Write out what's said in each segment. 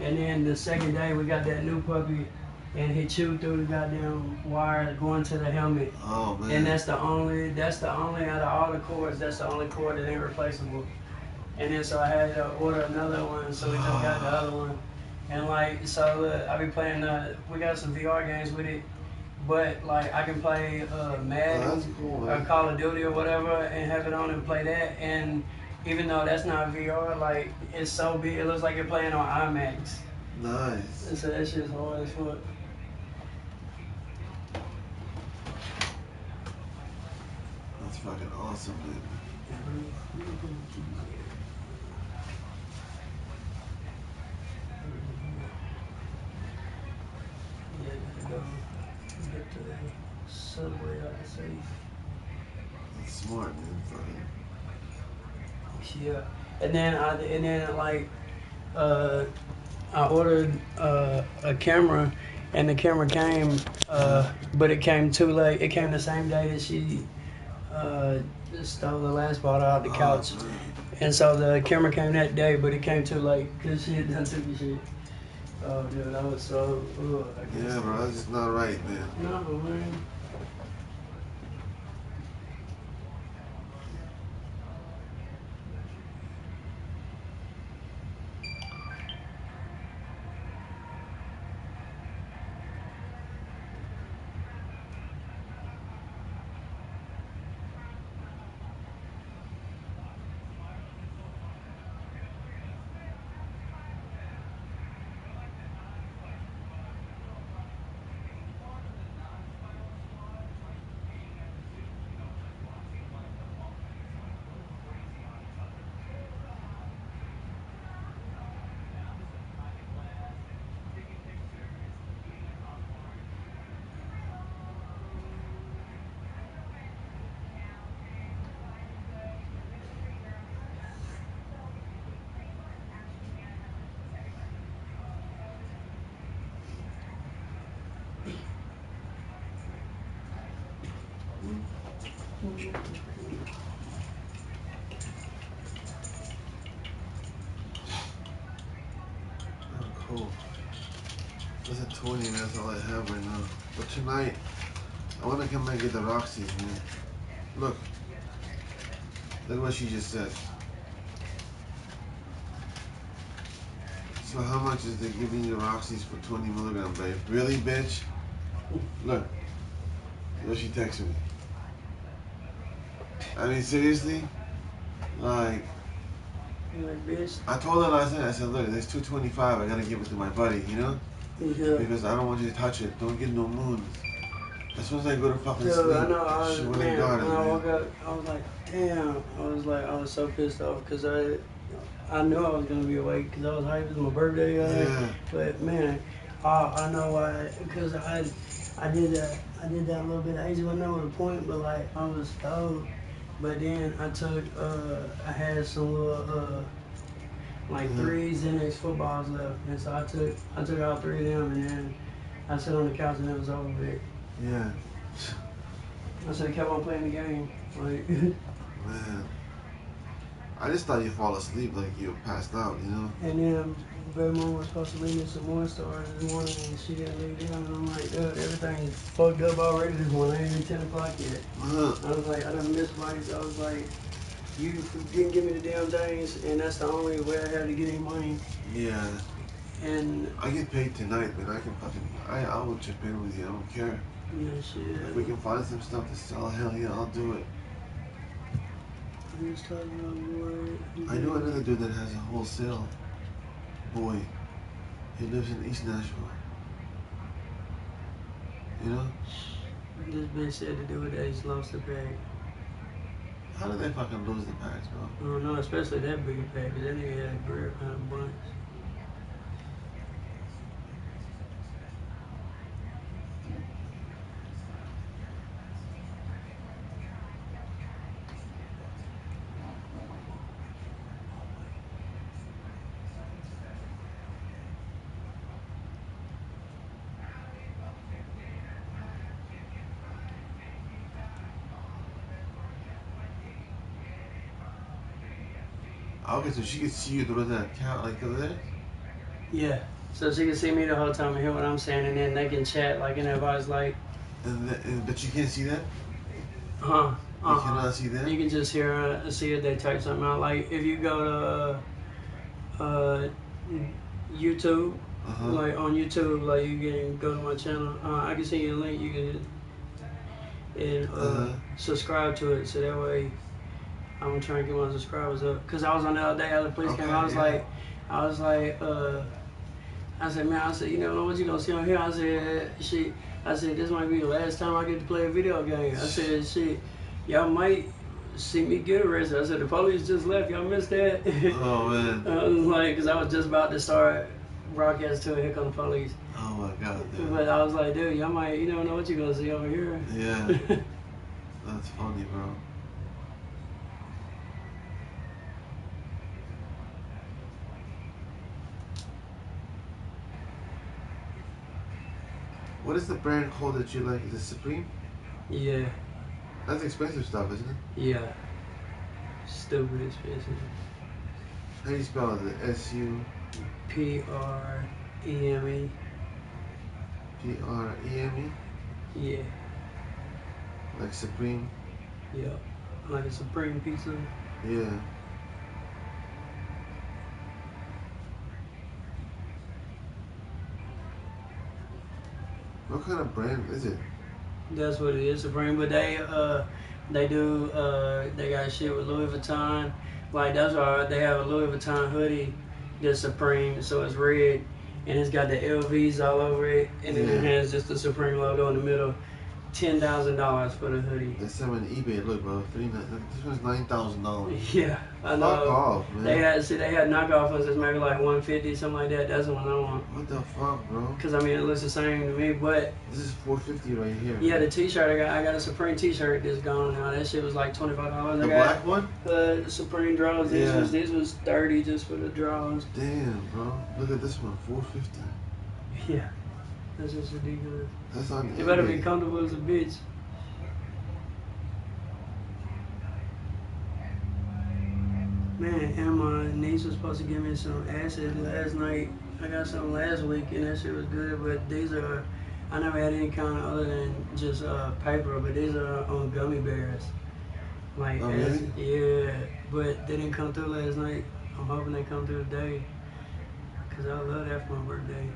And then the second day we got that new puppy, and he chewed through the goddamn wire going to the helmet. Oh man. And that's the only out of all the cords, that's the only cord that ain't replaceable. And then so I had to order another one, so we just got the other one. And like, so I be playing, we got some VR games with it, but like I can play Madden, cool, Call of Duty or whatever, and have it on and play that. And even though that's not VR, like it's so big, it looks like you're playing on IMAX. Nice. And so that shit's hard as fuck. That's fucking awesome, dude. Yeah, gotta go get to the subway out the safe. That's smart, man. Fucking. Yeah, and then I ordered a camera, and the camera came, but it came too late. It came the same day that she stole the last bottle out of the couch, and so the camera came that day, but it came too late because she had done took the shit. Oh, dude, I was so. Yeah, bro, that's just not right, man. No, man. Cool. That's a 20, and that's all I have right now. But tonight, I want to come back and get the Roxy's, man. Look. Look what she just said. So how much is they giving you Roxy's for 20 milligram, babe? Really, bitch? Look. What she texted me. I mean, seriously? Like, bitch. I told her last night, I said, look, there's 225, I gotta give it to my buddy, you know? Yeah. Because I don't want you to touch it. Don't get no moons. As soon as I go to fucking Dude, sleep, I know, she man, went and got it, when I man. woke up, I was like, damn. I was so pissed off because I knew I was gonna be awake because I was hyped. It was my birthday. Yeah. But man, I know why, because I did that a little bit. I usually wasn't know the point, but like I was stoned. But then I had some little like 3 Xanax footballs left, and so I took all 3 of them, and then I sat on the couch and it was over with. Yeah. I should have kept on playing the game. Like, man. I just thought you'd fall asleep like you passed out, you know? And then baby mom was supposed to leave me some more stars this morning, and she didn't leave them. And I'm like, dude, everything's fucked up already this morning. It ain't even 10 o'clock yet. I was like, I done missed lights. I was like, you didn't give me the damn things, and that's the only way I had to get any money. Yeah. And I get paid tonight, man. I can fucking, I will chip in with you. I don't care. Yeah, shit. If we can find some stuff to sell, hell yeah, I'll do it. I'm just talking about I know another dude that has a wholesale boy. He lives in East Nashville. You know? This bitch said to do it that he's lost the bag. How did they fucking lose the bags, bro? I don't know, especially that big bag, because that nigga had a grip and a bunch. Okay, so she could see you through that count like over there? Yeah. So she can see me the whole time and hear what I'm saying, and then they can chat like in their voice, like. But you can't see that. Huh? You cannot see that. You can just hear, see if they type something out. Like if you go to YouTube, like on YouTube, like you can go to my channel. I can send you a link. You can subscribe to it, so that way I'm trying to get my subscribers up. Cause I was on the other day, the police came. I was like, I said, man, I said, you never know what you gonna see on here. I said, shit. I said, this might be the last time I get to play a video game. I said, shit, y'all might see me get arrested. I said, the police just left. Y'all missed that. Oh man. I was like, cause I was just about to start broadcast to it. Here come the police. Oh my god, dude. But I was like, dude, y'all might, you never know what you gonna see over here. Yeah. That's funny, bro. What is the brand called that you like? Is it Supreme? Yeah. That's expensive stuff, isn't it? Yeah. Stupid expensive. How do you spell it? S-U... P-R-E-M-E. P-R-E-M-E? Yeah. Like Supreme? Yeah. Like a Supreme pizza? Yeah. What kind of brand is it? That's what it is, Supreme. But they do they got shit with Louis Vuitton. Like that's why they have a Louis Vuitton hoodie that's Supreme, so it's red and it's got the LVs all over it, and then it has just the Supreme logo in the middle. $10,000 for the hoodie. That's some on eBay. Look, bro, this one's $9,000. Yeah, I know. Fuck off, man. They had knockoff ones that's maybe like 150, something like that. That's the one I want. What the fuck, bro? Cause I mean it looks the same to me, but this is $450 right here. Yeah, the T-shirt I got a Supreme T-shirt that's gone now. That shit was like $25. The black one? The Supreme drawers. These was $30 just for the drawers. Damn, bro. Look at this one, $450. Yeah, that's just ridiculous. That's on. You better be comfortable as a bitch. Man, and my niece was supposed to give me some acid last night. I got some last week and that shit was good, but these are, I never had any kind of other than just paper, but these are on gummy bears. Like, really? Yeah, but they didn't come through last night. I'm hoping they come through today, cause I love that for my birthday.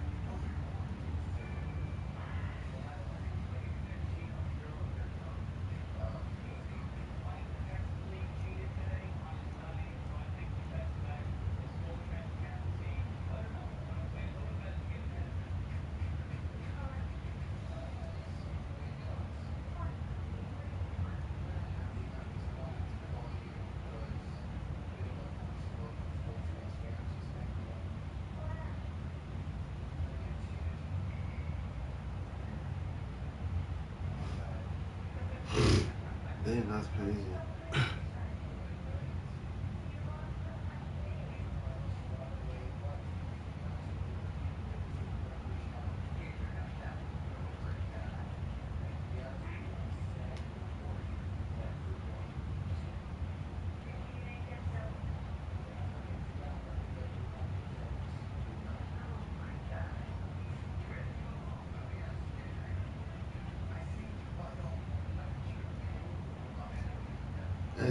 Damn, that's crazy.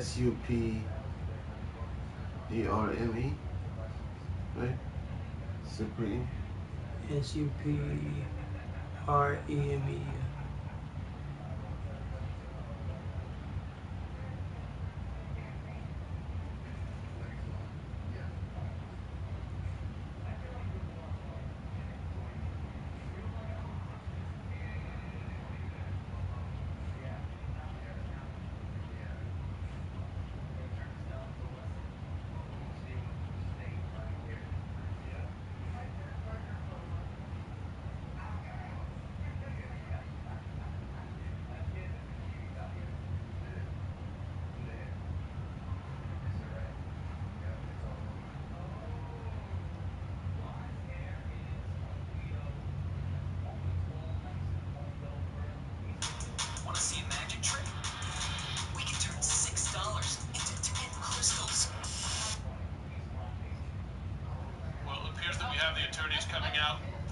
SUPERME, right? Supreme. SUPREME.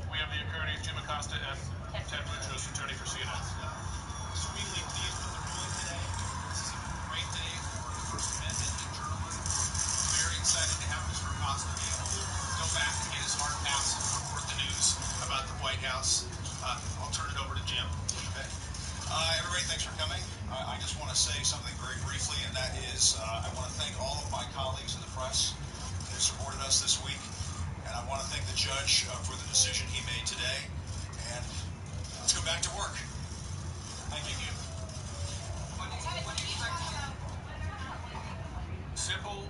We have the attorneys, Jim Acosta and Ted Boutros, attorney for CNN. Extremely pleased with the ruling today. This is a great day for the First Amendment in journalism. Very excited to have Mr. Acosta be able to go back and get his hard pass and report the news about the White House. I'll turn it over to Jim. Okay. Everybody, thanks for coming. I just want to say something very briefly, and that is I want to thank all of my colleagues in the press who supported us this week. And I want to thank the judge for the decision he made today. And let's go back to work. Thank you. Simple,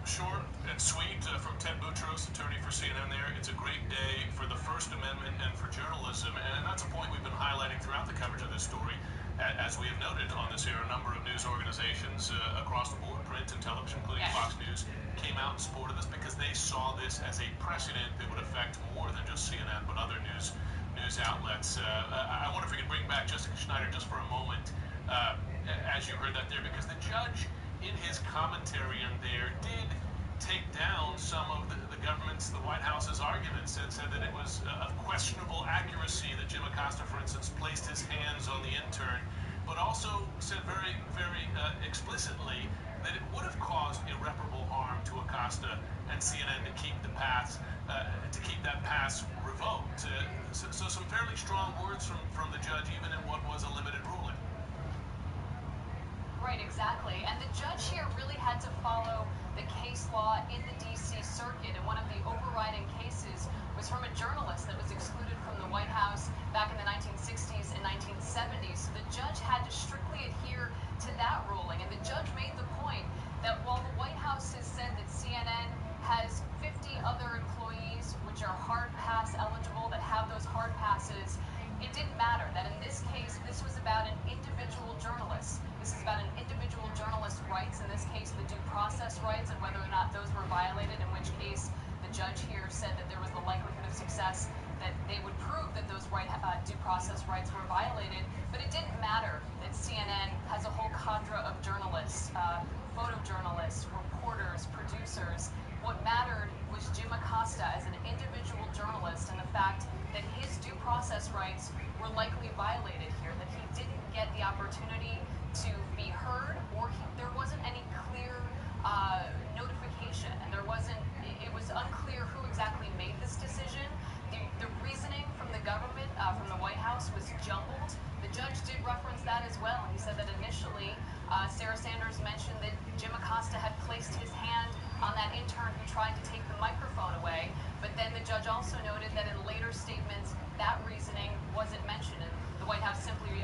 short, and sweet from Ted Boutros, attorney for CNN there. It's a great day for the First Amendment and for journalism. And that's a point we've been highlighting throughout the coverage of this story. As we have noted on this here, a number of news organizations across the board, print and television, including Fox News, came out and supported this because they saw this as a precedent that would affect more than just CNN, but other news outlets. I wonder if we could bring back Jessica Schneider just for a moment, as you heard that there, because the judge, in his commentary in there, did take down some of the government's, the White House's arguments, and said that it was of questionable accuracy that Jim Acosta, for instance, placed his hands on the intern, but also said very, very explicitly that it would have caused irreparable harm to Acosta and CNN to keep the pass, revoked. So some fairly strong words from the judge, even in what was a limited ruling. Right, exactly. And the judge here really had to follow the case law in the D.C. Circuit. And one of the overriding cases was from a journalist that was excluded from the White House back in the 1960s and 1970s. So the judge had to strictly adhere to that ruling. And the judge made the point that while the White House has said that CNN has 50 other employees which are hard pass eligible, that have those hard passes, it didn't matter. That in this case, this was about an individual journalist. This is about an individual journalist's rights, in this case, the due process rights, and whether or not those were violated, in which case the judge here said that there was the likelihood of success that they would prove that those due process rights were violated. But it didn't matter that CNN has a whole cadre of journalists, photojournalists, reporters, producers. What mattered was Jim Acosta as an individual journalist, and the fact that his due process rights were likely violated here, that he didn't get the opportunity to be heard, or there wasn't any clear notification, and it was unclear who exactly made this decision. The reasoning from the government, from the White House, was jumbled. The judge did reference that as well, and he said that initially Sarah Sanders mentioned that Jim Acosta had placed his hand on that intern who tried to take the microphone away, but then the judge also noted that in later statements that reasoning wasn't mentioned, and the White House simply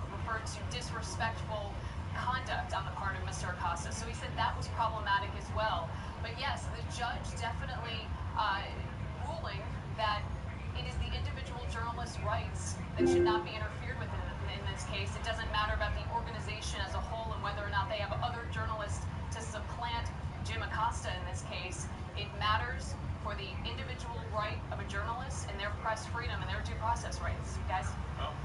referred to disrespectful conduct on the part of Mr. Acosta. So he said that was problematic as well. But yes, the judge definitely ruling that it is the individual journalist's rights that should not be interfered with in this case. It doesn't matter about the organization as a whole and whether or not they have other journalists to supplant Jim Acosta in this case. It matters for the individual right of a journalist and their press freedom and their due process rights. Guys? Well,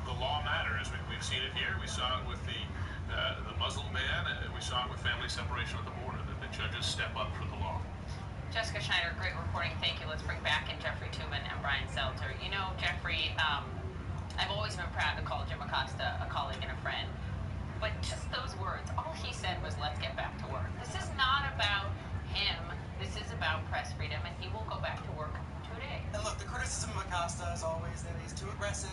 the law matters. We've seen it here. We saw it with the Muslim ban. We saw it with family separation at the border, that the judges step up for the law. Jessica Schneider, great reporting. Thank you. Let's bring back in Jeffrey Tubin and Brian Seltzer. You know, Jeffrey, I've always been proud to call Jim Acosta a colleague and a friend. But just those words, all he said was, let's get back to work. This is not about him. This is about press freedom, and he will go back to work today. And look, the criticism of Acosta is always that he's too aggressive,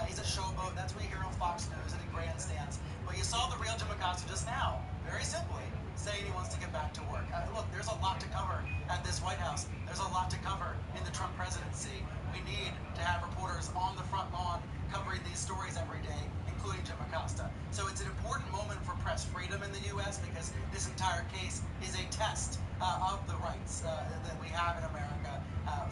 he's a showboat. That's what you hear on Fox News and in grandstands. But you saw the real Jim Acosta just now, very simply, saying he wants to get back to work. Look, there's a lot to cover at this White House. There's a lot to cover in the Trump presidency. We need to have reporters on the front lawn covering these stories every day, including Jim Acosta. So it's an important moment for press freedom in the U.S. because this entire case is a test of the rights that we have in America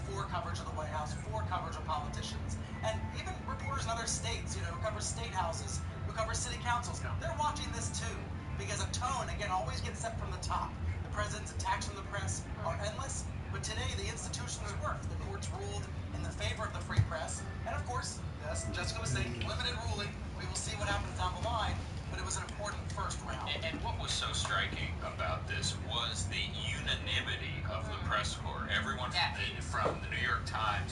for coverage of the White House, for coverage of politicians, and even reporters in other states, who cover state houses, who cover city councils. They're watching this too, because a tone, again, always gets set from the top. The president's attacks from the press are endless, but today the institutions work. The courts ruled in the favor of the free press, and of course, as Jessica was saying, limited ruling. We will see what happens down the line, but it was an important first round. And what was so striking about this was the unanimity of the press corps. Everyone from the New York Times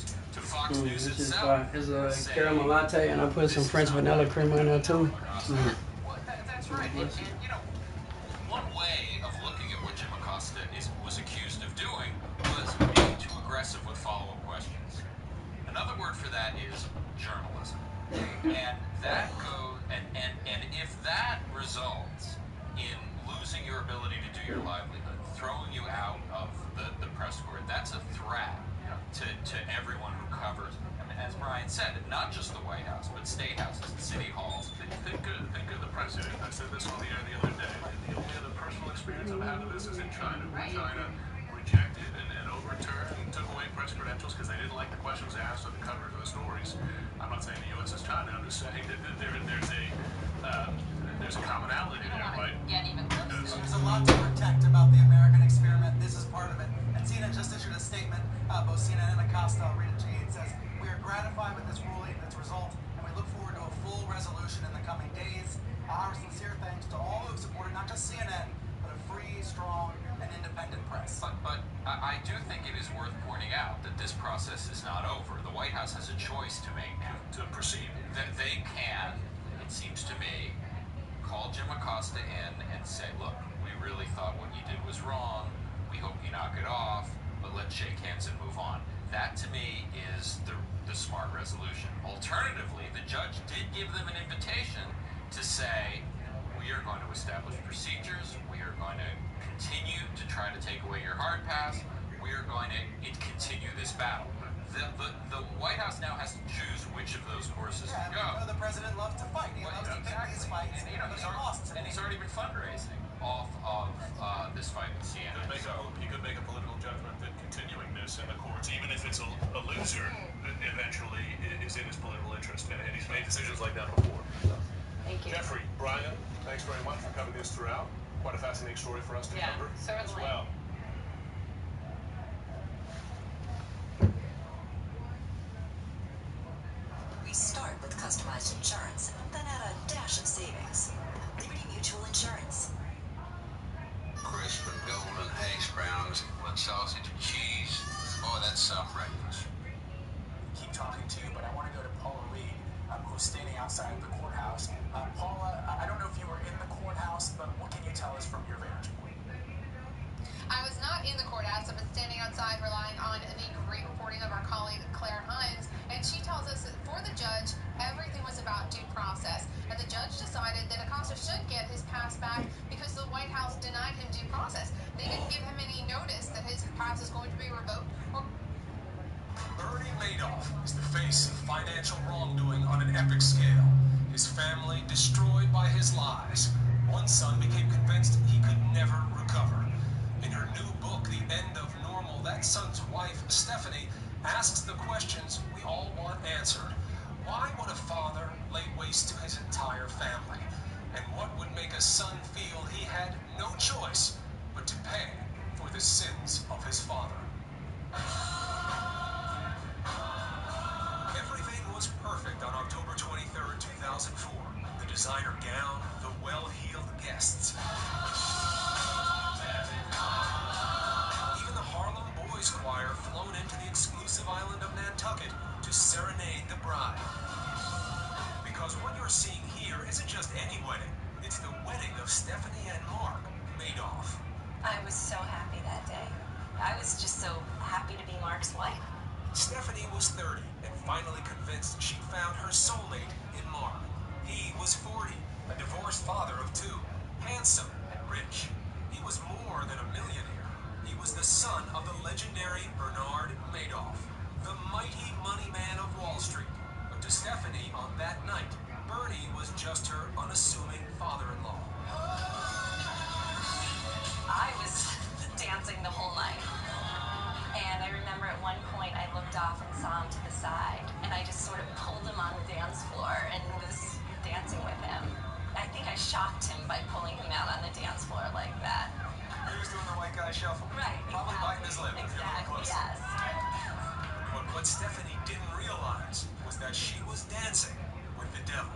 Fox News This is itself. It's a caramel latte, and I put some French vanilla cream in there too. Well, that's right. And, you know, one way of looking at what Jim Acosta was accused of doing was being too aggressive with follow-up questions. Another word for that is journalism. And that goes, and if that results in losing your ability to do your livelihood, throwing you out of the press corps, that's a threat to everyone who covers, I mean, as Brian said, not just the White House, but state houses and city halls. Think of the president. I said this on the air the other day. The only other personal experience I've had of this is in China, where China rejected and overturned and took away press credentials because they didn't like the questions asked or the coverage of the stories. I'm not saying the U.S. is China. I'm just saying that there's a commonality there, right? Get even closer. There's a lot to protect about the American experiment. This is part of it. And CNN just issued a statement. Both CNN and Acosta, I'll read it to you. It says, "We are gratified with this ruling and its result, and we look forward to a full resolution in the coming days. Our sincere thanks to all who have supported not just CNN, but a free, strong, and independent press." But I do think it is worth pointing out that this process is not over. The White House has a choice to make now. To proceed. That they can, it seems to me, call Jim Acosta in and say, look, we really thought what you did was wrong. We hope you knock it off, but let's shake hands and move on. That, to me, is the smart resolution. Alternatively, the judge did give them an invitation to say, we are going to establish procedures. We are going to continue to try to take away your hard pass. We are going to continue this battle. The White House now has to choose which of those courses to go. You know, the president loves to fight. He loves to pick these fights. And, you know, he's already been fundraising off of this fight with CNN. He could make a political judgment that continuing this in the courts, even if it's a loser, eventually is in his political interest. And he's made decisions like that before. Thank you. Jeffrey, Brian, thanks very much for covering this throughout. Quite a fascinating story for us to cover as certainly. well. We start with customized insurance, then add a dash of savings. Liberty Mutual Insurance. Crisp and golden hash browns with sausage and cheese. Boy, that's some breakfast. Keep talking to you, but I want to go to Paula Reed, who's standing outside the courthouse. Paula, I don't know if you were in the courthouse, but what can you tell us from your vantage point? I was not in the courthouse. I've been standing outside relying on the great reporting of our colleague Claire Hines, and she tells us that for the judge, everything was about due process, and the judge decided that Acosta should get his pass back because the White House denied him due process. They didn't give him any notice that his pass is going to be revoked. Bernie Madoff is the face of financial wrongdoing on an epic scale. His family destroyed by his lies. One son became convinced he could never recover. In her new book, The End of Normal, that son's wife, Stephanie, asks the questions we all want answered. Why would a father lay waste to his entire family? And what would make a son feel he had no choice but to pay for the sins of his father? Everything was perfect on October 23rd, 2004. The designer gown, the well-heeled guests. Even the Harlem Boys Choir flown into the exclusive island of Nantucket to serenade the bride. Because what you're seeing here isn't just any wedding. It's the wedding of Stephanie and Mark Madoff. I was so happy that day. I was just so happy to be Mark's wife. Stephanie was 30 and finally convinced she found her soulmate in Mark. He was 40, a divorced father of 2, handsome and rich. He was more than a millionaire. He was the son of the legendary Bernard Madoff, the mighty money man of Wall Street. But to Stephanie, on that night, Bernie was just her unassuming father-in-law. I was dancing the whole night. And I remember at one point I looked off and saw him to the side, and I just sort of pulled him on the dance floor and was dancing with him. I think I shocked him by pulling him out on the dance floor like that. He was doing the white guy shuffle. Right. Probably biting his lip. Exactly, yes. But what Stephanie didn't realize was that she was dancing with the devil.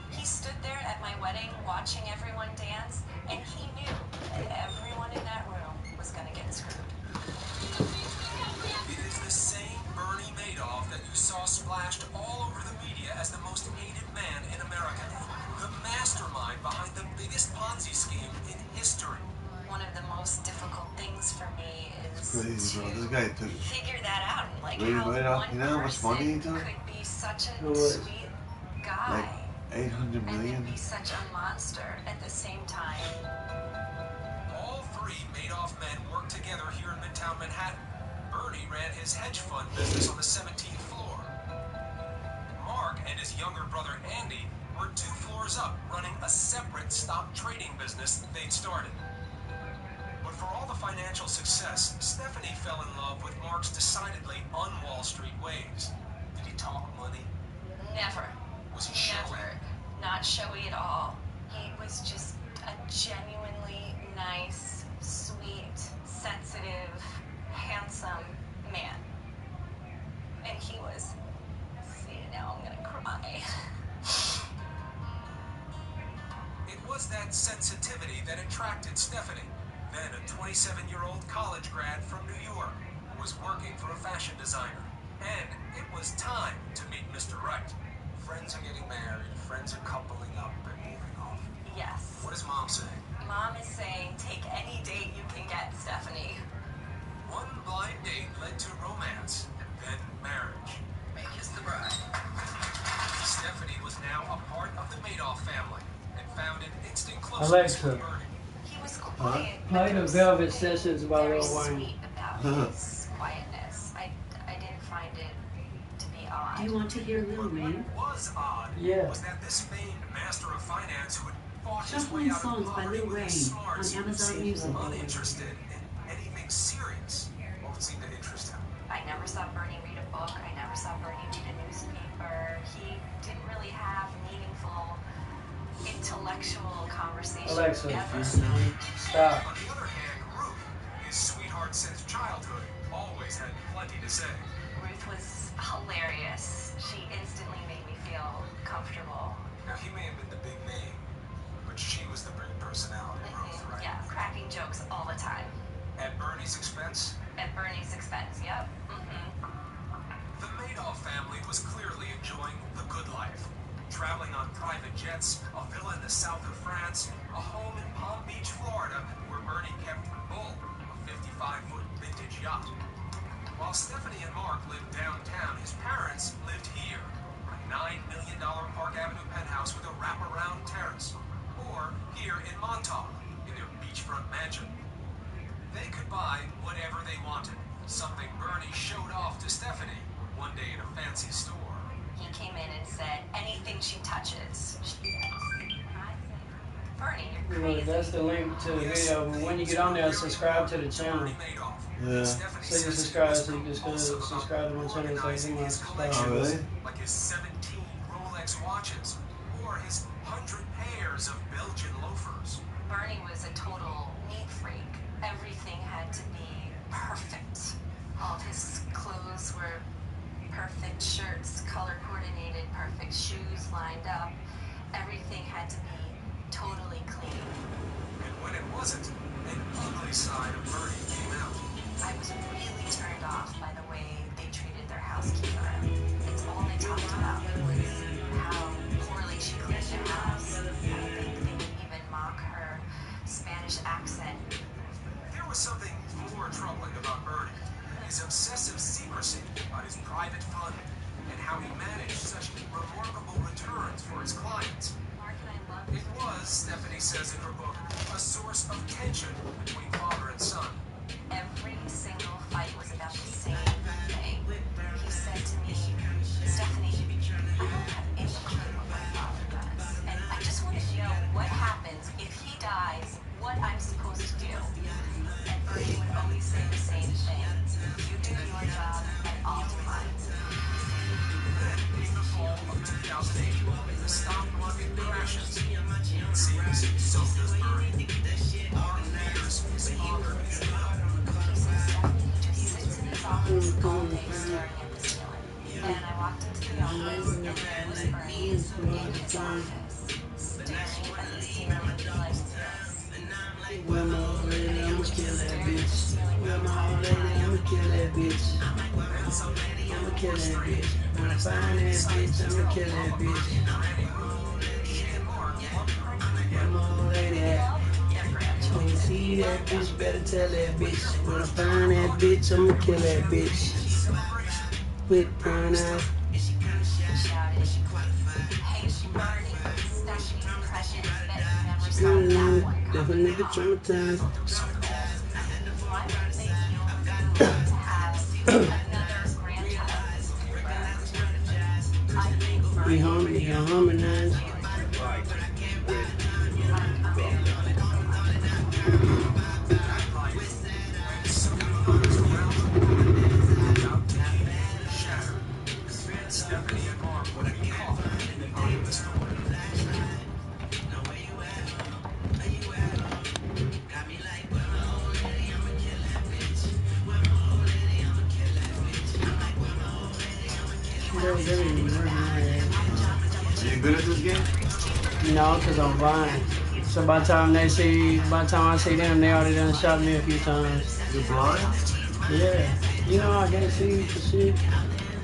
He stood there at my wedding watching everyone dance, and he knew that everyone in that room was going to get screwed. It is the same Bernie Madoff that saw splashed all over the media as the most hated man in America. The mastermind behind the biggest Ponzi scheme in history. One of the most difficult things for me is Crazy, bro. This to guy took figure that out. And like really how right off. one You know how much money he person took? could be such a How much? sweet Like guy 800 and then million. be such a monster at the same time. All three Madoff men worked together here in Midtown Manhattan. Bernie ran his hedge fund business on the 17th floor. Mark and his younger brother Andy were 2 floors up, running a separate stock trading business they'd started. But for all the financial success, Stephanie fell in love with Mark's decidedly un-Wall Street ways. Did he talk money? Never. Was he showy? Never. Not showy at all. He was just a genuinely nice, sweet, sensitive, handsome man. And he was... See, now I'm gonna cry. It was that sensitivity that attracted Stephanie, then a 27-year-old college grad from New York who was working for a fashion designer. And it was time to meet Mr. Right. Friends are getting married, friends are coupling up and moving off. Yes. What is Mom saying? Mom is saying, take any date you can get, Stephanie. One blind date led to romance, and then marriage. Make kiss the bride. Stephanie was now a part of the Madoff family and found an instant closeness Alexa. with Bernie. He was quiet. Play but the was Velvet Sessions by very Lil Wayne. sweet about his quietness. I didn't find it to be odd. Do you want to hear Lil Wayne? What was odd Yeah. was that this famed master of finance who had fought his way Shuffling out of Songs by poverty Lil with Wayne his on smarts Amazon seemed Music. uninterested in anything serious. What would seem to interest him? I never saw Bernie read a book. I never saw Bernie read a newspaper. He didn't really have meaningful intellectual conversations Alexa, ever. stop. On the other hand, Ruth, his sweetheart since childhood, always had plenty to say. Ruth was hilarious. She instantly made me feel comfortable. Now, he may have been the big name, but she was the big personality, Ruth, right? Yeah, cracking jokes all the time. At Bernie's expense? At Bernie's expense, yep. The Madoff family was clearly enjoying the good life. Traveling on private jets, a villa in the south of France, a home in Palm Beach, Florida, where Bernie kept Bull, a 55-foot vintage yacht. While Stephanie and Mark lived downtown, his parents lived here, a $9 million Park Avenue penthouse with a wraparound terrace, or here in Montauk, in their beachfront mansion. They could buy whatever they wanted, something Bernie showed off to Stephanie one day in a fancy store. He came in and said, anything she touches, she gets. Bernie, you're crazy. That's the link to the video. But when you get on there, subscribe to the channel. Yeah. So you subscribe, so you just go subscribe to my channel so you can subscribe. Oh, really? Like his 17 Rolex watches, or his 100 pairs of Belgian loafers. Bernie was a total neat freak. Everything had to be perfect. All of his clothes were perfect, shirts color coordinated, perfect shoes lined up. Everything had to be totally clean. And when it wasn't, an ugly side of Bernie came out. I was really turned off by the way they treated their housekeeper. It's all they talked about was how poorly she cleaned their house. I think they would even mock her Spanish accent. There was something more troubling about Bernie. His obsessive secrecy about his private fund and how he managed such remarkable returns for his clients. Mark and I loved It was, Stephanie says in her book, a source of tension between father and son. Every single fight was about the same thing. He said to me, Stephanie, I don't have any clue what my father does. And I just want to know what happens if he dies, what I'm supposed to do. And Bernie would always say the same thing. You do your job and I'll do mine. Then, in the fall of 2008, the stock market crashes. It seems so does Bernie. Mark fears his father is ill. He said Stephanie just sits in his office all day staring at the ceiling. And I walked into the office and there was Bernie in his office, staring at the ceiling like this. Where my old lady, I'ma kill that bitch. Where my old lady, I'ma kill that bitch. I'ma kill that bitch. When I find that bitch, I'ma kill that bitch. Where my old lady at? When you see that bitch, better tell that bitch. When I find that bitch, I'ma kill that bitch. With brown eyes. Shouted, hey, Bernie, stash these impressions. Bet you never saw that one Definitely coming. traumatized. My birthday to have another grandchild. I think He Bernie. harmonized. Stephanie and Mark would be caught in the eye of the storm. That was everything working out here. Are you good at this game? No, because I'm blind. So by the time I see them, they already done shot me a few times. You're blind? Yeah. You know I can't see for shit.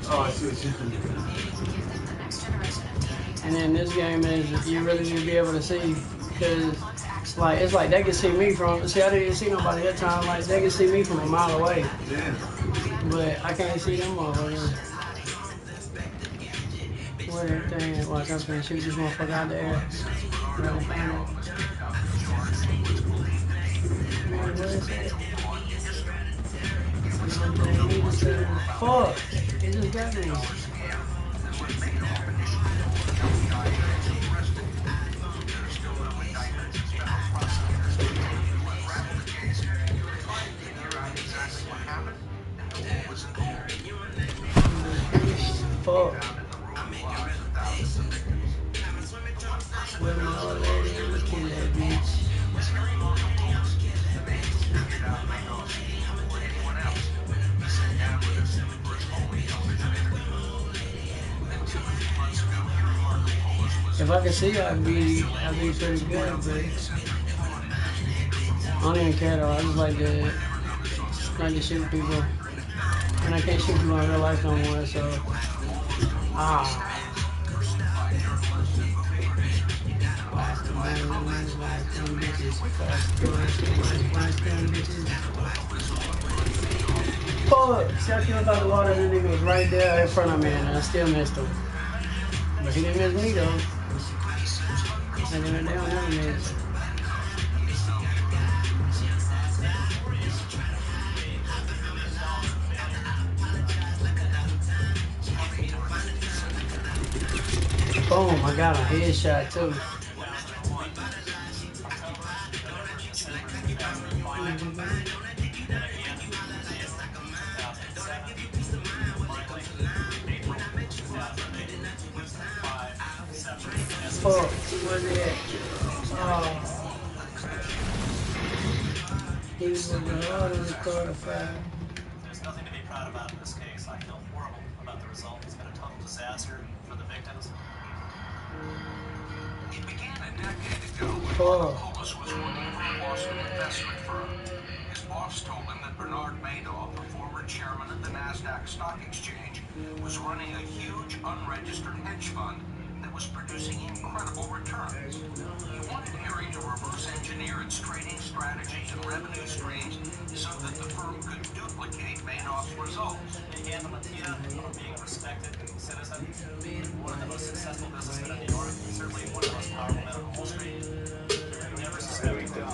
Oh, I see what you're saying. And then this game is you really need to be able to see. Because like it's like they can see me from I didn't see nobody that time, like they can see me from a mile away. Yeah. But I can't see them motherfuckers. Where that thing at? Watch, I'm finna shoot this motherfucker out the air. Right in front of me. Man, where is it? Fuck! It just got me. Fuck. Where my old lady, I'ma kill that bitch. If I could see, I'd be pretty good, but I don't even care though. I just like to shoot people, and I can't shoot people in real life no more. So, Fuck! See, I killed out the water, and the nigga was right there in front of me, and I still missed him. But he didn't miss me though. And then they don't never miss. Boom! I got a headshot too. Fuck, where's he at? Oh. He was working hard on the quarter five. There's nothing to be proud about in this case. I feel horrible about the result. It's been a total disaster for the victims. It began a decade ago when Polis was working for a Boston investment firm. His boss told him that Bernard Madoff, the former chairman of the NASDAQ Stock Exchange, was running a huge unregistered hedge fund that was producing incredible returns. He wanted Erie to reverse engineer its trading strategies and revenue streams so that the firm could duplicate Madoff's results. He handled Matita from being a respected citizen, one of the most successful businessmen in New York, certainly one of the most powerful men on Wall Street. You never suspected that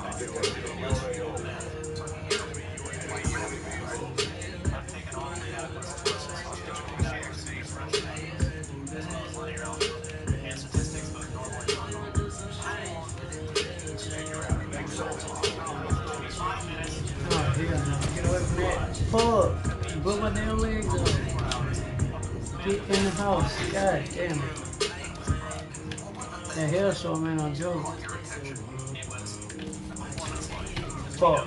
I've taken all the adequate sources on digital networks as well as linear algebra and statistics, both normal and non-normal. Oh, get away from that. Fuck! Put my damn legs up. Get in the house. God damn it. That hailstorm, man, I'm joking. Fuck.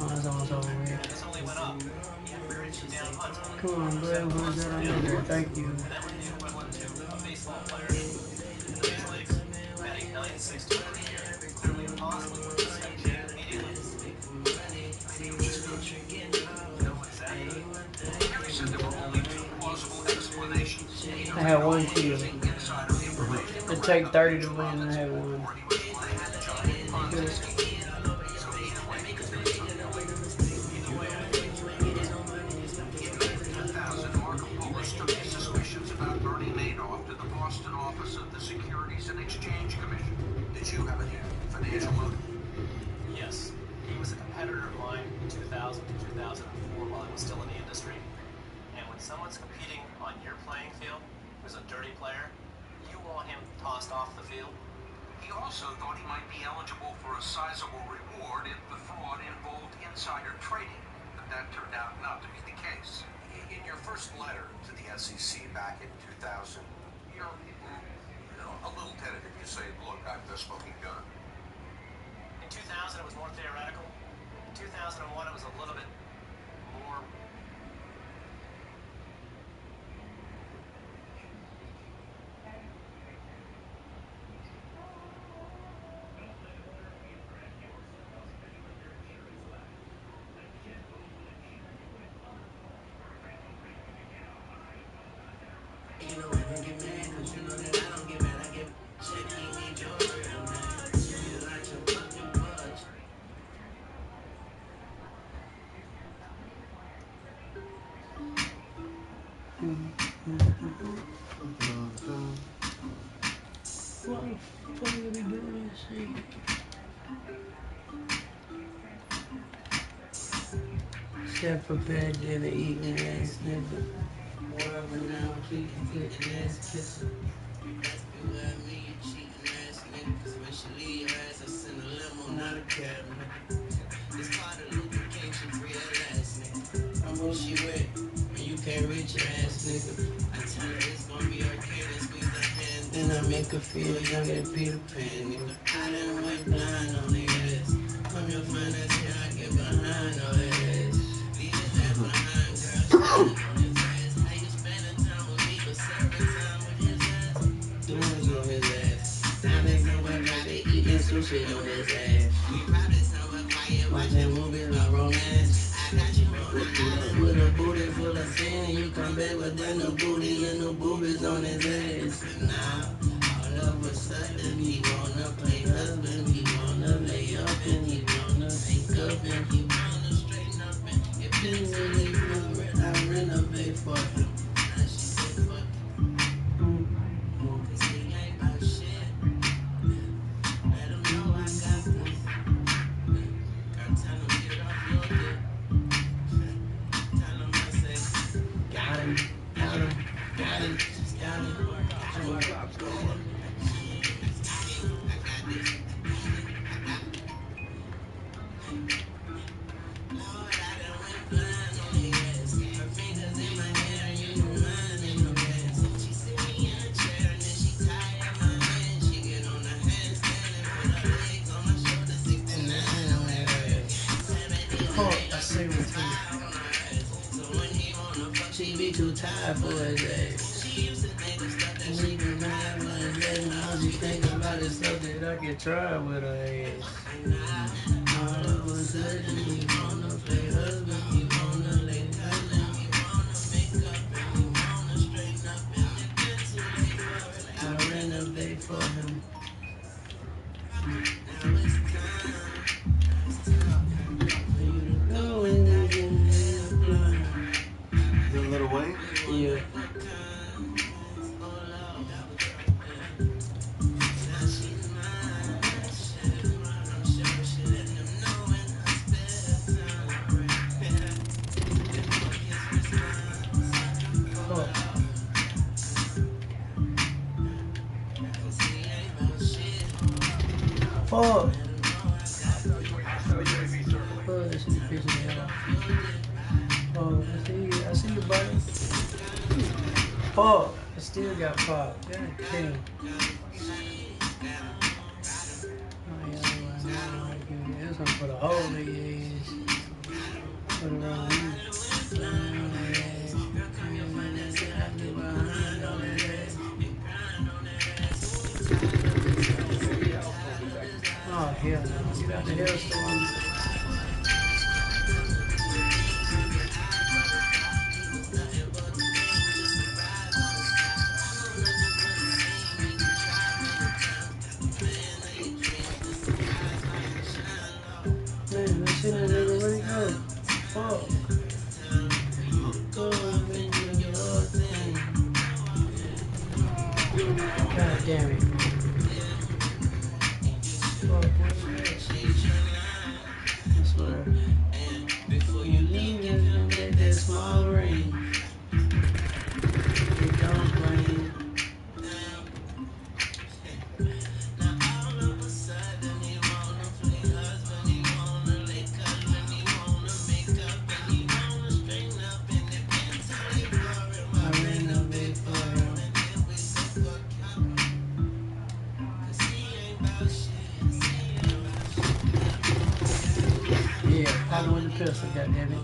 Oh, that's almost over with. Come on, go ahead and put that on there. Thank you. Clearly impossible with this I had one kill. It take 30 to win, and I had one. Suspicions about Bernie Madoff to the Boston office of the Securities and Exchange Commission. Did you have any financial motive? Yes. He was a competitor of mine in 2000 to 2004 while I was still in the industry. And when someone's competing on your playing field, who's a dirty player, you want him tossed off the field? He also thought he might be eligible for a sizable reward if the fraud involved insider trading, but that turned out not to be the case. In your first letter to the SEC back in 2000, you're a little tentative. You say, look, I'm the smoking gun. In 2000, it was more theoretical. In 2001, it was a little bit more. What the fuck are we doing this shit? Chef prepared dinner, eating ass nigga. Whatever now, please get your ass kissing. You got me, you cheating ass nigga. Cause when she leave her ass, I send a limo, not a cab nigga. It's part of lubrication for your ass nigga. I'm who she with, when you can't reach your ass nigga. I tell her it's gonna be okay, then squeeze her hand. Then I make her feel young and Peter Pan, nigga. I done went blind on the ass. I'm your finest here, I get behind on the ass. Leave his ass behind, girl. On his ass. How you spending time with me, but serving time with his ass? Doing on his ass. Now they somewhere probably eating sushi on his ass. We probably somewhere quiet watching movies on romance. I got you rolling with a booty full of sin. You come back with them new booties and new boobies on his ass. And now, all of a sudden, he wanna play husband. He wanna lay up and he wanna take up and he wanna straighten up and if it's really good, I renovate for him. Now she said, fuck it. Cause he ain't about shit. Let him know I got this. Girl, tell him get off your dick. Tell him I say, got him, got him, got him, just got him. She be too tired for his ass. She used to think of stuff that she could ride with his ass. Now she think about the stuff that I could try with her ass. All of a sudden, he wanna play husband, he wanna lay cousin, he wanna make up and he wanna straighten up and if it's too late for it, I renovate for him. Now it's time for you to go and get in there blind. Is that Little Wayne? Yeah. Fuck. Oh, this is pissing me off. Oh, I see you, buddy. Fuck. I still got popped. God damn. Oh, yeah, this one put a hole in your ass. Put it on you. Oh, hell no. Get out the hailstorm. Damn it. Fuck, I swear. That small range. They don't blame. I ran up big for him. Yeah, popping with the pistol, goddammit.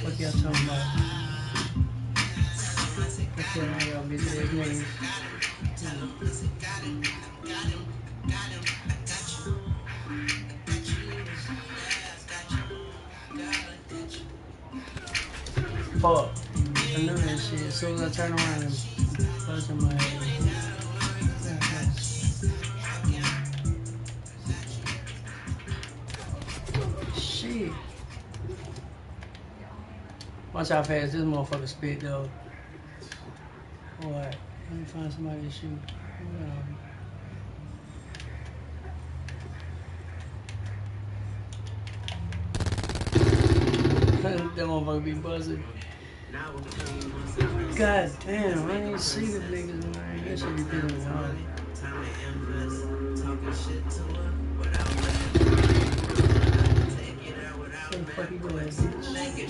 What y'all talking about? What's going on, y'all bitch ass niggas? Fuck. I knew that shit. As soon as I turn around and bust in my head. Shit. Watch how fast this motherfucker spit though. Alright. Let me find somebody to shoot. That motherfucker be buzzing. God damn, I didn't see the niggas in there. That shit be pissing me off. What the fuck you doing, bitch?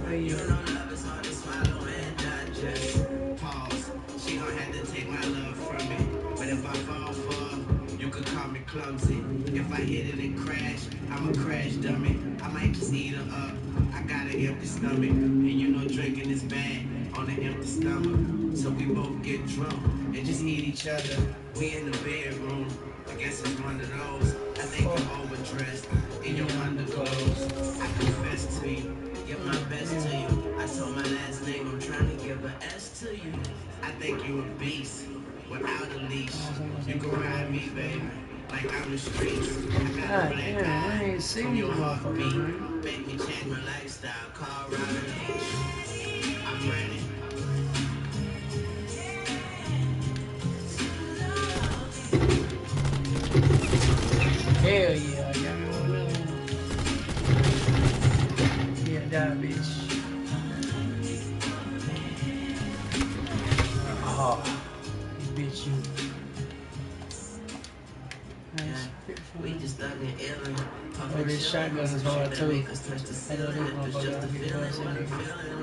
Hey, yo. Pause. She gon' have to take my love from me. But if I fall for, you could call me clumsy. If I hit it and crash, I'm a crash dummy. I might just eat her up. I got an empty stomach. And you know drinking is bad on an empty stomach. So we both get drunk and just eat each other. We in the bedroom. I guess it's one of those. I think you're overdressed in your underclothes. I confess to you, give my best to you. I told my last name, I'm trying to give an S to you. I think you a beast without a leash. You can ride me, baby, like I'm the streets. I got a black eye from your heartbeat. Make me change my lifestyle, call Robin H. I'm ready. Hell yeah, I got me one of them. Yeah, die, bitch. Oh, bitch, you. Nice. We just stuck in Italy. Oh, this shotgun is hard too. I know this motherfucker will be buzzing.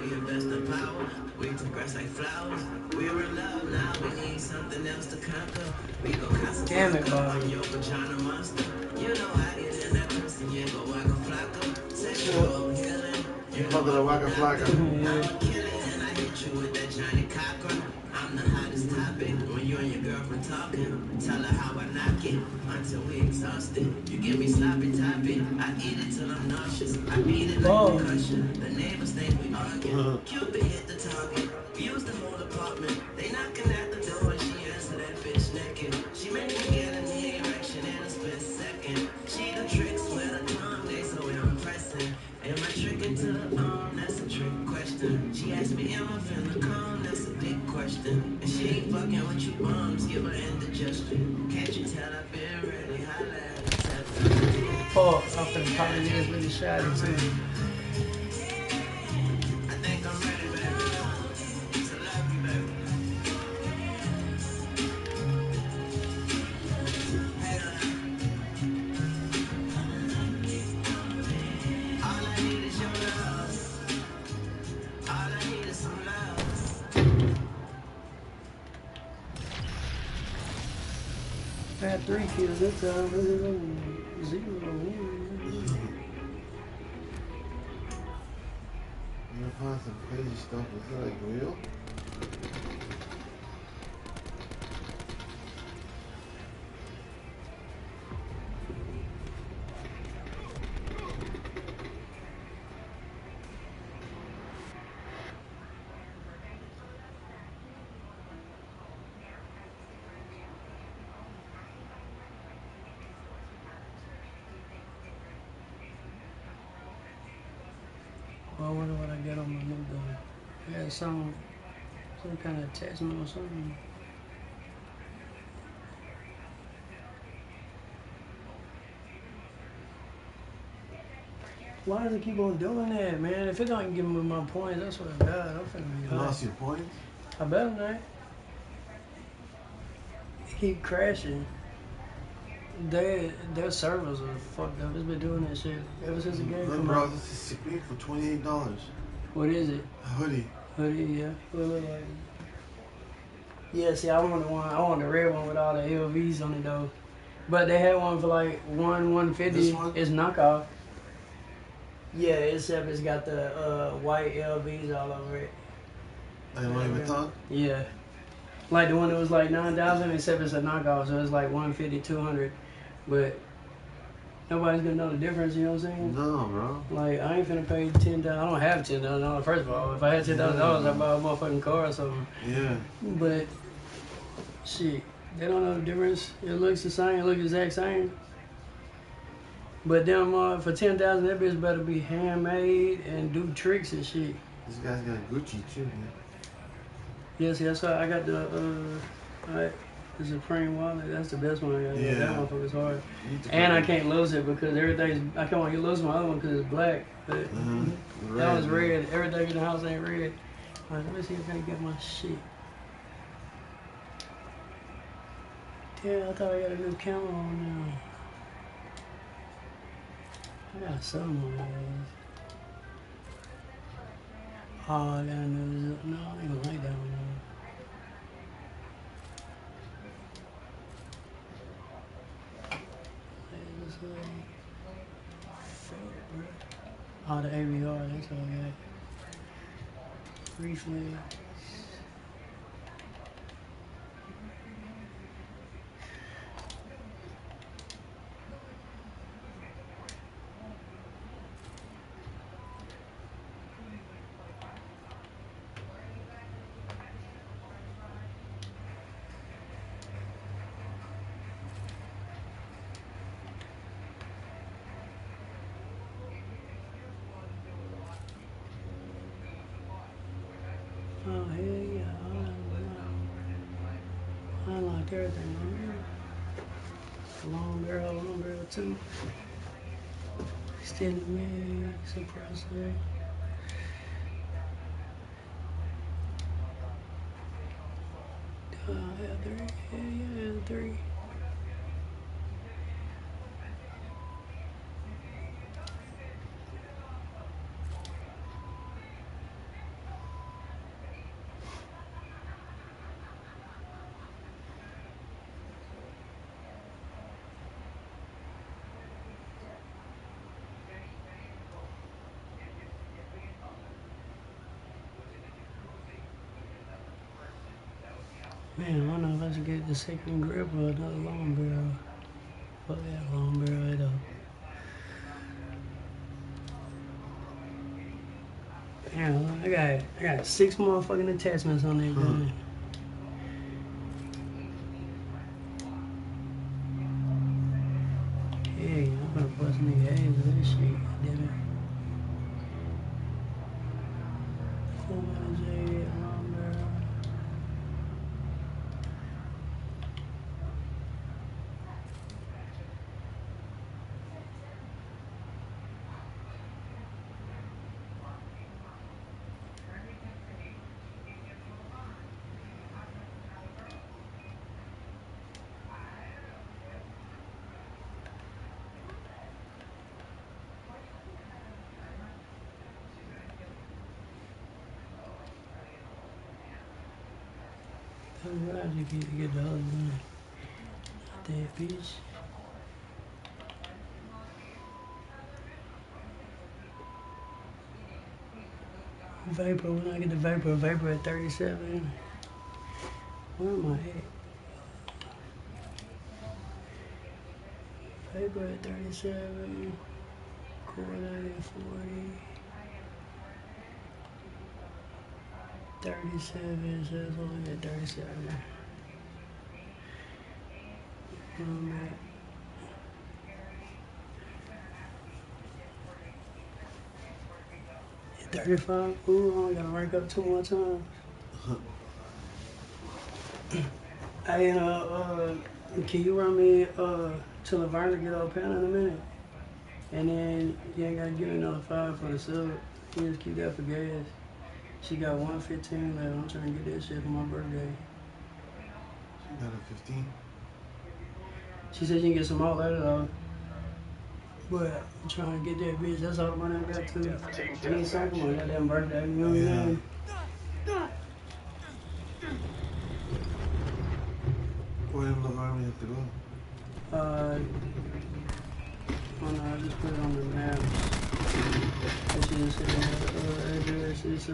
We invest in power. We progress like flowers. We're in love now. We need something else to conquer. We go Damn it, Bobby. on your vagina monster. You know I get in that pussy. You go waka flocka. Sexual healing. You fucking a waka flocka. I'm a killer and I hit you with that Johnny Cocker. I'm the hottest topic when you and your girlfriend talking. Tell her how I knock it until we exhausted. You give me sloppy topping. I eat it till I'm nauseous. I beat it like percussion. The neighbors think we argue. Cupid hit the target. Use the whole apartment. They knocking at the door and she answer that bitch naked. She make me get an erection in a split second. She the tricks with her tongue. They so impressive. Am I tricking to the arm? That's a trick question. She asked me, am I finna come? That's a big question. And she ain't fucking with you bums. Give her indigestion. Can't you tell I've been really holla at her? Fuck, I'm finna pop his ass with the shot or something. I think I'm ready, baby. So love you, baby. All I need is your love. All I need is some love. I had 3 kills this time. 0. You find some crazy stuff. Is that like real? Well, I wonder what I got on my new gun. I got some Some kind of attachment or something. Why does it keep on doing that, man? If it don't give me my points, I swear to God, I'm finna be You hot. lost your points? I better not. It keep crashing. Their servers are fucked up. It's been doing that shit ever since the game Look, come bro, out. this is Supreme for $28. What is it? A hoodie. Hoodie, yeah. What it look like? Yeah, see, I want the one. I want the red one with all the LVs on it though. But they had one for like $150. This one? It's knockoff. Yeah, except it's got the white LVs all over it. Like Louis Vuitton? Yeah. Like the one that was like 9,000, except it's a knockoff, so it's like 150, 200. But nobody's gonna know the difference, you know what I'm saying? No, bro. Like, I ain't finna pay $10,000. I don't have $10,000, first of all. If I had $10,000, I'd buy a motherfucking car or something. Yeah. But, shit, they don't know the difference. It looks the same, it looks the exact same. But them, for $10,000, that bitch better be handmade and do tricks and shit. This guy's got Gucci too, man. Yes, that's why I got the Supreme wallet. That's the best one I got. Yeah. That motherfucker's hard. And I can't lose it because everything's. I can't lose my other one because it's black. But that one's red. Everything in the house ain't red. Alright, let me see if I can get my shit. Damn, I thought I got a new camera on now. I got something on this. Oh, I got a new. No, I ain't gonna like that one. Oh, the AVR, that's all I got. Briefly. Oh, hell yeah. I like everything on here. Long barrel too. Extended mag, suppressor. L3. Yeah, L3. Man, I don't know if I should get the second grip or another long barrel. Fuck that long barrel right up. Damn, I got 6 motherfucking attachments on that gun. Hey, I'm gonna bust nigga ass with this shit, damn it. 400J long barrel. What I should get to get the other one? Not that bitch. Vapor, when I get the Vapor at 37. Where am I at? Vapor at 37. Core at 40. 37, so it's only at 37. Where am I at? 35. Ooh, I only gotta rank up 2 more times. Hey, can you run me to Laverne to get off panel in a minute? And then you ain't gotta give me another 5 for the sub. You just keep that for gas. She got 115 left. I'm trying to get that shit for my birthday. She got a 15. She said you can get some more later though. But I'm trying to get that bitch. That's all the money I got too. I need something for my goddamn birthday. You know what I'm saying? Where in Laverne we have to go? Oh no, I just put it on the maps. She just said address. It's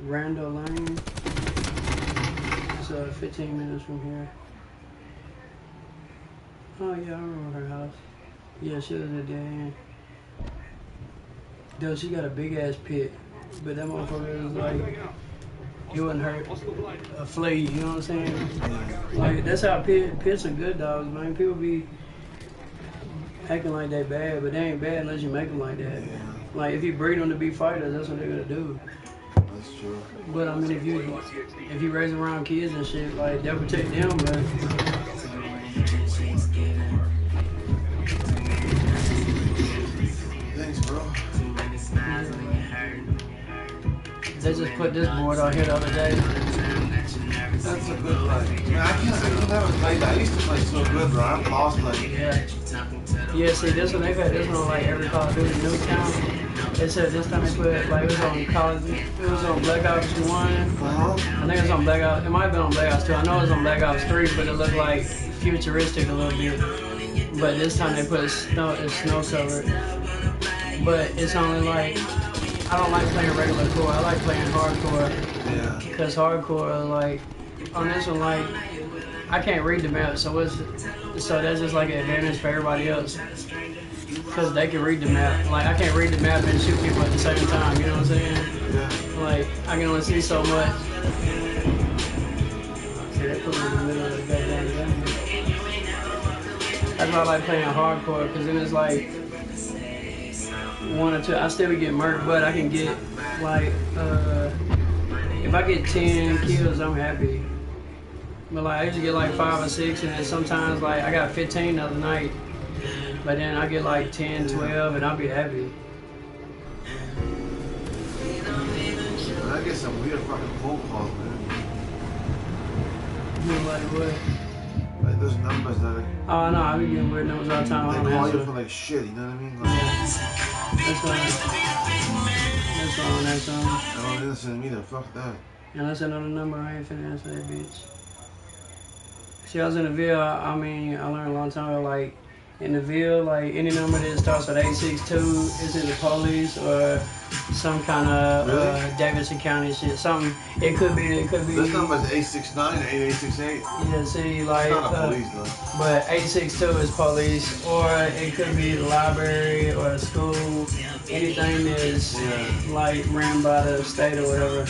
Randall Lane. It's 15 minutes from here. Oh yeah, I remember her house. Yeah, she was at the end. Dude, she got a big ass pit, but that motherfucker was like, it wouldn't hurt a flea. You know what I'm saying? Like that's how pits are good dogs, man. People be acting like they bad, but they ain't bad unless you make them like that. Yeah. Like if you breed them to be fighters, that's what they're gonna do. That's true. But I mean, if you raise around kids and shit, like they'll protect them, but. Thanks, bro. They just put this board on here the other day. That's a good like. Man, I can never play that. I used to play so good, bro. I lost like. Yeah, see, this one they've had this one on like every Call of Duty Newtown. They said this time they put like it was on it was on Black Ops 1. I think it was on Black Ops. It might have been on Black Ops 2. I know it was on Black Ops 3, but it looked like futuristic a little bit. But this time they put it's snow covered. But it's only like I don't like playing regular core. I like playing hardcore. Yeah. Cause hardcore like on this one like I can't read the map, so that's just like an advantage for everybody else. Cause they can read the map. Like I can't read the map and shoot people at the same time. You know what I'm saying? Yeah. Like I can only see so much. See, that put me in the middle of the goddamn game. That's why I like playing hardcore, cause then it's like 1 or 2. I still be getting murked, but I can get like if I get 10 kills, I'm happy. But like I usually get like 5 or 6, and then sometimes like I got 15 the other night. But then I get like 10, 12, and I'll be happy. I get some weird fucking phone calls, man. Like what? Like those numbers that are. Oh no, I be getting weird numbers all the time. I don't They call answer. you for like shit, you know what I mean? Like, That's wrong. I don't listen to me, then fuck that. Unless I know the number, I ain't finna answer that bitch. See, I was in the Ville. I mean, I learned a long time ago, like, in the Ville, like, any number that starts with 862 is either police or some kind of Davidson County shit. Something. It could be. This number is 869 or 8868. Yeah, see, like. It's not a police, though. But 862 is police, or it could be the library or a school. Anything that's like ran by the state or whatever.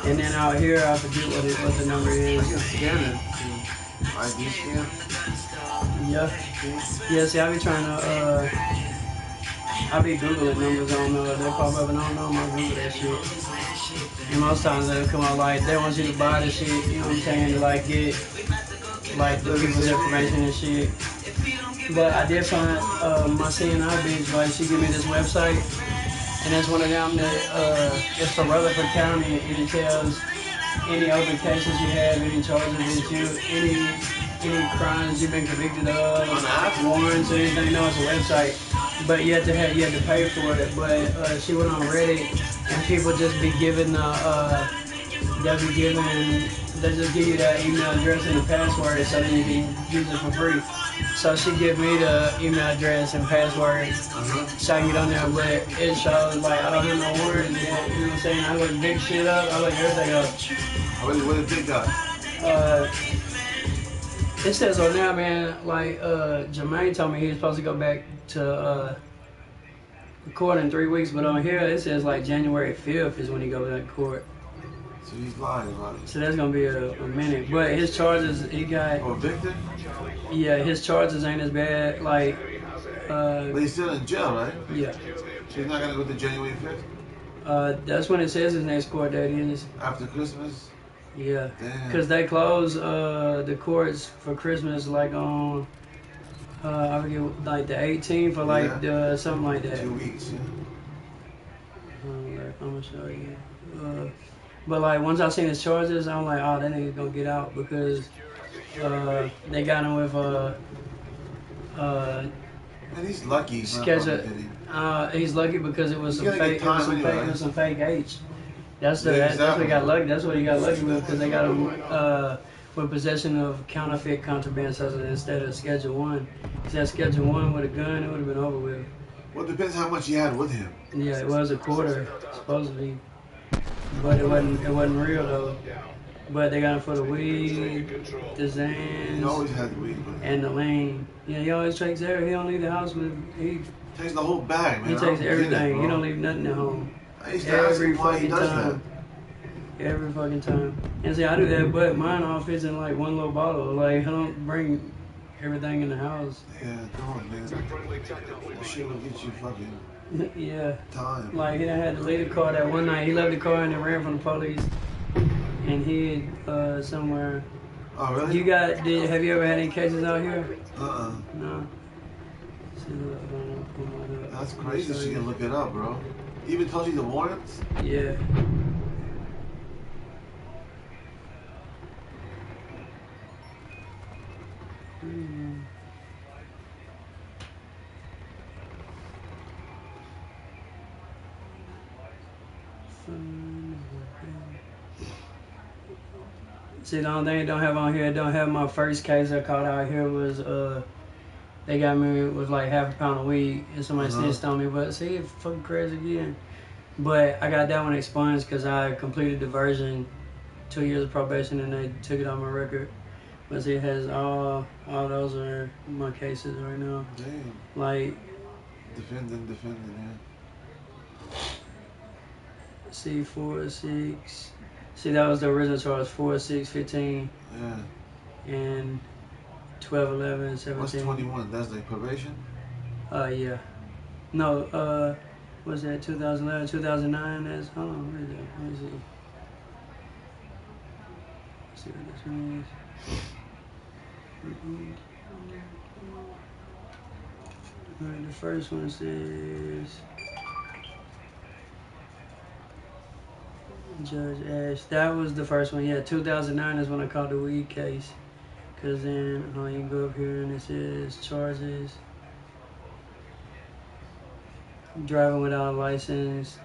And then out here, I forget what the number is. I can scan it. ID scan. Yeah, see, I be trying to, I be Googling numbers, I don't know if they pop up, and I don't know, I'm gonna Google that shit. And most times they come out like, they want you to buy the shit, you know what I'm saying, to like get, like, the people's information and shit. But I did find, my CNI bitch, like, she gave me this website, and that's one of them that, it's for Rutherford County, and it tells any open cases you have, any charges that you, any crimes you've been convicted of, warrants or anything. No, it's a website, but you have to pay for it. But she went on Reddit, and people just be giving they just give you that email address and the password, so then you can use it for free. So she gave me the email address and password, so I can get on there. But it shows like I don't have no words yet. You know what I'm saying? I look big shit up. I look everything up. What did Big got? It says on there, man, like, Jermaine told me he was supposed to go back to, court in 3 weeks, but on here, it says, like, January 5th is when he goes back to court. So he's lying about it. So that's gonna be a minute. But his charges, he got... Oh, Victor? Yeah, his charges ain't as bad, like, But he's still in jail, right? Yeah. So he's not gonna go to January 5th? That's when it says his next court date is. After Christmas? Yeah, Damn. because they close the courts for Christmas like on I forget like the 18th or like something like that. 2 weeks. Yeah. I'm gonna show you. But like once I seen his charges, I'm like, oh, that nigga gonna get out because they got him with And he's lucky he's not schedule. getting. He's lucky because it was some He's gonna fake. get time It anyway. was some fake H. That's Yeah, that's what exactly. he got lucky. That's what he got lucky with because they got him with possession of counterfeit contraband substance instead of Schedule 1. If he had Schedule 1 with a gun, it would have been over with. Well, it depends how much he had with him. Yeah, it was a quarter supposed to be, but it wasn't real though. But they got him for the weed, the He Zans, always had the weed with him. and the lean. Yeah, he always takes everything. He don't leave the house with. He Takes the whole bag, man. He takes everything. It, he don't leave nothing at home. I used to ask him why he does time. Every fucking time. And see, I do that, but mine all fits in like one little bottle. Like, I don't bring everything in the house. Yeah, come on, man. That shit will get you fucking yeah. time. Like, he done had to leave the car that one night. He left the car and then ran from the police and hid somewhere. Oh, really? Have you ever had any cases out here? No. That's crazy. She can look it up, bro. Even told you the warrants? Yeah. See, the only thing I don't have on here, I don't have my first case I caught out here was, they got me with like half a pound of weed and somebody snitched on me, but see, it's fucking crazy again. But I got that one expunged because I completed diversion, 2 years of probation, and they took it on my record. But see, it has all those are my cases right now. Damn. Like, defending, yeah. See, 4, 6. See, that was the original charge, 4, 6, 15. Yeah. And 12, 11, 17. What's 21? That's like probation? Yeah. No, what's that, 2011, 2009? That's, hold on, what is that? Let me see. Let's see what this one is. Alright, the first one says Judge Ash. That was the first one. Yeah, 2009 is when I caught the weed case. Cause then you go up here and it says charges. Driving without a license.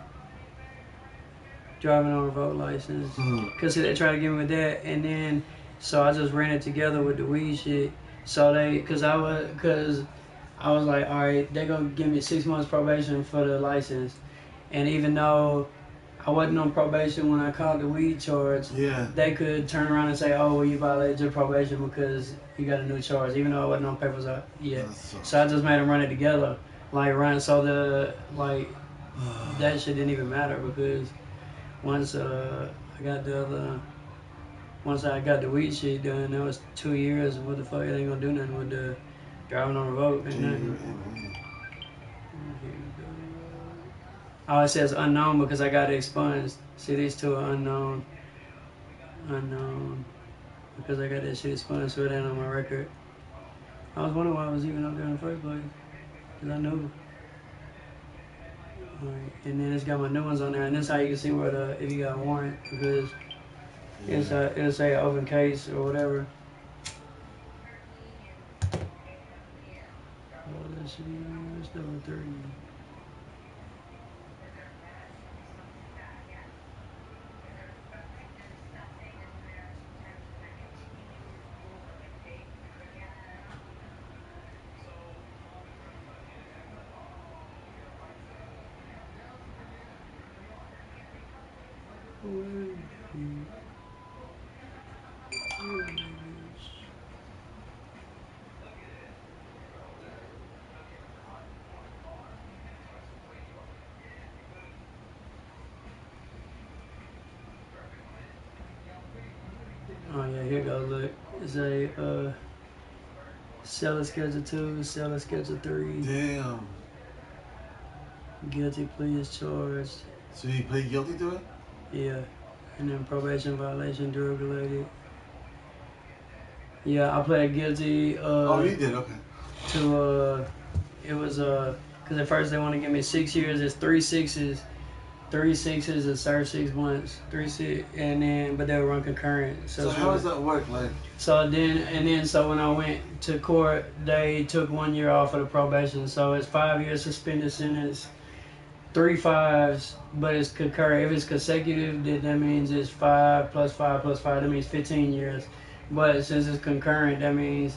Driving on a revoked license. Cause see, they tried to get me with that, and then so I just ran it together with the weed shit. So cause I was like, all right, they're gonna give me 6 months probation for the license, and even though I wasn't on probation when I caught the weed charge, they could turn around and say, oh, well, you violated your probation because you got a new charge, even though I wasn't on papers yet. So I just made them run it together, so that shit didn't even matter because once I got the weed shit done, that was 2 years. What the fuck? It ain't gonna do nothing with the driving on the road. Ain't nothing. Oh, it says unknown because I got it expunged. See, these two are unknown. Unknown. Because I got that shit expunged, so it ain't on my record. I was wondering why I was even up there in the first place. Because I knew. Alright, and then it's got my new ones on there. And this is how you can see what if you got a warrant. Because it'll say open case or whatever. Oh, let's see. It's number 3. Oh yeah, here you go, look. It's a seller schedule 2, seller schedule 3. Damn. Guilty plea is charged. So he plead guilty to it? Yeah. And then probation violation, drug related. Yeah, I pled guilty. Oh, you did? Okay. To it was because at first they want to give me 6 years. It's 3 6s. 3 6s and serve 6 months. 3 6, and then but they were run concurrent. So how does that work? Like, so then when I went to court, they took 1 year off of the probation. So it's 5 years suspended sentence, 3 5s, but it's concurrent. If it's consecutive, then that means it's 5 plus 5 plus 5. That means 15 years. But since it's concurrent, that means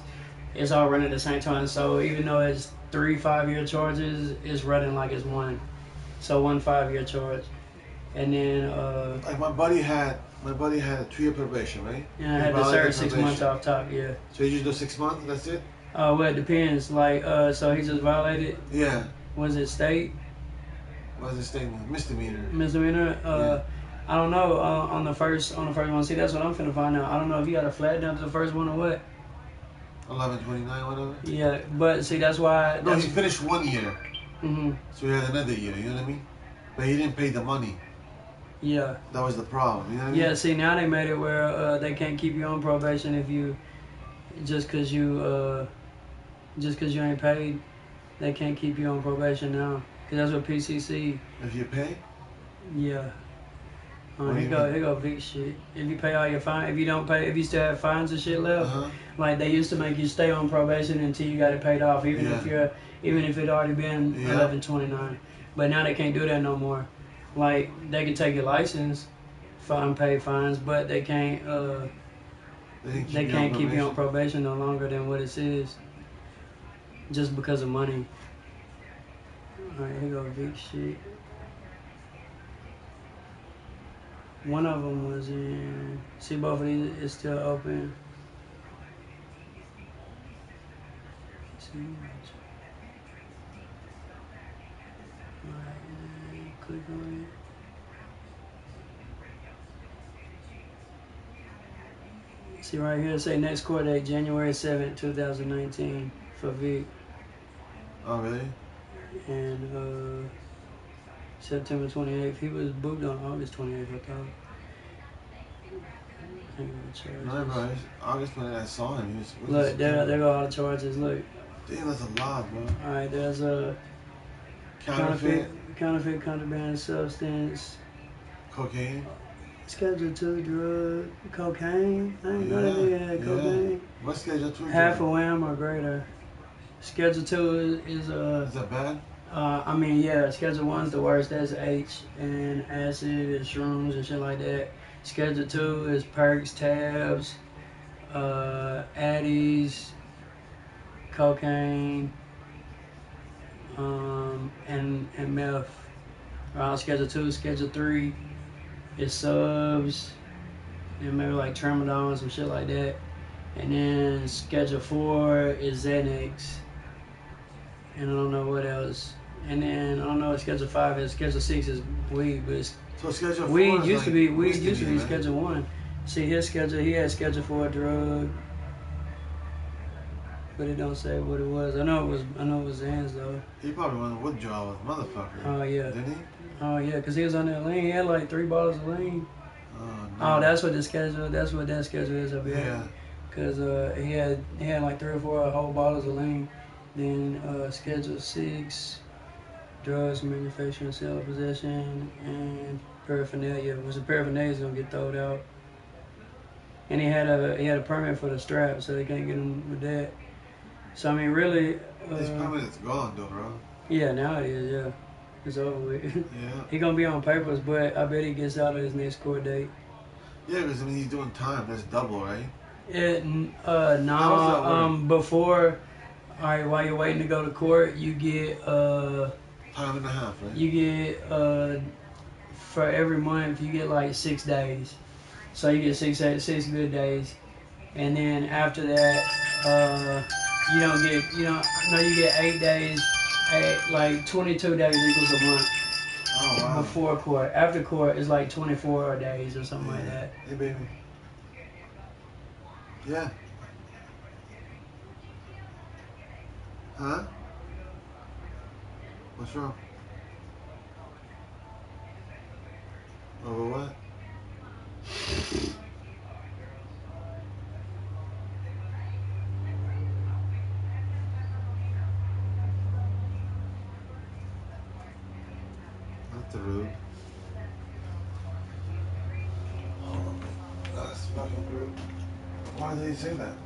it's all running at the same time. So even though it's 3 5 year charges, it's running like it's one. So 1 5 year charge, and then like my buddy had a 2-year probation, right? and I had to serve 6 months off top. Yeah. So you just do 6 months? That's it? Well, it depends. Like, so he just violated. Yeah. Was it state? What's the statement? Misdemeanor. Misdemeanor. Yeah. I don't know. On the first one. See, that's what I'm finna find out. I don't know if you got a flat down to the first one or what. 11/29, whatever. Yeah, but see, that's why. No, he finished 1 year. Mhm. So he had another year. You know what I mean? But he didn't pay the money. Yeah. That was the problem. You know what I mean? Yeah. See, now they made it where they can't keep you on probation if you just cause you ain't paid. They can't keep you on probation now. Cause that's what PCC. If you pay. Yeah. Here go big shit. If you pay all your fine, if you don't pay, if you still have fines and shit left, like they used to make you stay on probation until you got it paid off, even if it already been 11/29. But now they can't do that no more. Like they can take your license, pay fines, but they can't keep you on probation no longer than what it says. Just because of money. Alright, here go big shit. One of them was in. See, both of these is still open. See. Alright, click on it. See right here, say next court date, January 7th, 2019 for Vic. Oh, really? And September 28th. He was booked on August 28th, I thought. No, bro. August 28th, I saw him. Look, there go all the charges. Look. Damn, that's a lot, bro. Alright, there's a counterfeit, contraband substance. Cocaine. Schedule 2 drug, cocaine. I ain't know that nigga had cocaine. What's Schedule 2? Half a wham or greater. Schedule 2 is Is that bad? I mean, yeah. Schedule 1's the worst. That's H and acid and shrooms and shit like that. Schedule 2 is perks, tabs, addies, cocaine, and meth. Schedule 2, Schedule 3 is subs, and maybe like tramadol and some shit like that. And then Schedule 4 is Xanax, and I don't know what else. And then I don't know what Schedule 5 is. Schedule 6 is weed, but it's so Schedule 4 weed used to be right? Schedule 1. See his schedule, he had Schedule 4 drug, but it don't say what it was. I know it was Xans though. He probably went to withdrawal with motherfucker. Oh yeah. Didn't he? Oh yeah, cause he was on that lean. He had like 3 bottles of lean. Oh no. Oh, that's what that schedule is up here. Yeah. Cause he had like 3 or 4 whole bottles of lean. Then Schedule 6. Drugs, manufacturing, sale, possession, and paraphernalia. Which the paraphernalia is gonna get thrown out. And he had a permit for the strap, so they can't get him with that. So I mean, really. His permit is gone though, bro. Yeah, now it is. Yeah, it's over with. Yeah. He gonna be on papers, but I bet he gets out of his next court date. Yeah, because I mean he's doing time. That's double, right? Before. All right, while you're waiting to go to court, you get time and a half, right? You get for every month you get like 6 days, so you get 6 good days, and then after that you get 8 days, like 22 days equals a month. Oh wow. Before court, after court is like 24 days or something like that. Hey baby. Yeah. Huh? What's wrong? Over what? Why did he say that?